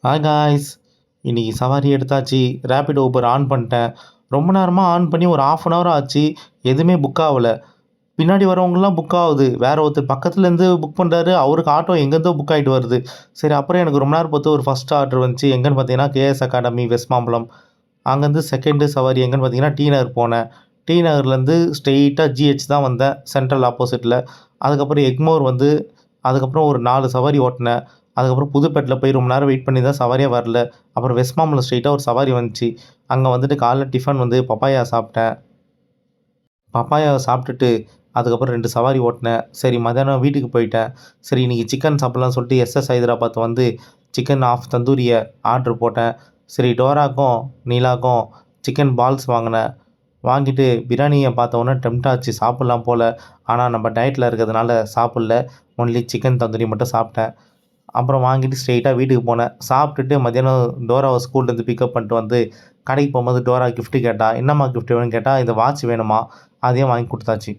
Hi guys. இன்னைக்கு சவாரி எடுத்தாச்சு. ரேபிடோ ஊபர் ஆன் பண்ணிட்டேன். ரொம்ப நேரமாக ஆன் பண்ணி ஒரு 1/2 அன் ஹவர் ஆச்சு. எதுவுமே புக் ஆகல. பின்னாடி வரவங்கலாம் புக் ஆகுது. வேற ஒருத்தர் பக்கத்துலேருந்து புக் பண்ணுறாரு. அவருக்கு ஆட்டோ எங்கேருந்தோ புக் ஆகிட்டு வருது. சரி, அப்புறம் எனக்கு ரொம்ப நேரம் பார்த்து ஒரு ஃபஸ்ட் ஆர்டர் வந்துச்சு. எங்கேன்னு பார்த்தீங்கன்னா கேஎஸ் அகாடமி வெஸ்ட் மாம்பலம். அங்கேருந்து செகண்டு சவாரி எங்கேன்னு பார்த்தீங்கன்னா டி நகர் போனேன். டி நகர்லேருந்து ஸ்ட்ரெயிட்டாக ஜிஹெச் தான் வந்தேன், சென்ட்ரல் ஆப்போசிட்டில். அதுக்கப்புறம் எக்மோர் வந்து அதுக்கப்புறம் ஒரு 4 சவாரி ஓட்டினேன். அதுக்கப்புறம் புதுப்பேட்டில் போய் ரொம்ப நேரம் வெயிட் பண்ணி தான் சவாரியே வரல. அப்புறம் வெஸ்ட் மாம்பலம் ஸ்ட்ரெயிட்டாக ஒரு சவாரி வந்துச்சு. அங்கே வந்துட்டு காலைல டிஃபன் வந்து பப்பாயா சாப்பிட்டேன். பப்பாயாவை சாப்பிட்டுட்டு அதுக்கப்புறம் 2 சவாரி ஓட்டினேன். சரி, மத்தியானம் வீட்டுக்கு போயிட்டேன். சரி, இன்றைக்கி சிக்கன் சாப்பிட்லான்னு சொல்லிட்டு எஸ்எஸ் ஹைதராபாத் வந்து சிக்கன் ஆஃப் தந்தூரியை ஆர்ட்ரு போட்டேன். சரி, டோராக்கும் நீலாக்கும் சிக்கன் பால்ஸ் வாங்கினேன். வாங்கிட்டு பிரியாணியை பார்த்தோன்னே டெம்ட் ஆச்சு, சாப்பிட்லாம் போல். ஆனால் நம்ம டயட்டில் இருக்கிறதுனால சாப்பிடல. ஒன்லி சிக்கன் தந்தூரி மட்டும் சாப்பிட்டேன். அப்புறம் வாங்கிட்டு ஸ்ட்ரெயிட்டாக வீட்டுக்கு போனேன். சாப்பிட்டுட்டு மத்தியானம் டோராவை ஸ்கூல்லேருந்து பிக்கப் பண்ணிட்டு வந்து கடைக்கு போகும்போது டோரா கிஃப்ட்டு கேட்டா. என்னம்மா கிஃப்ட் வேணும்னு கேட்டால் இந்த வாட்ச் வேணுமா, அதையும் வாங்கி கொடுத்தாச்சு.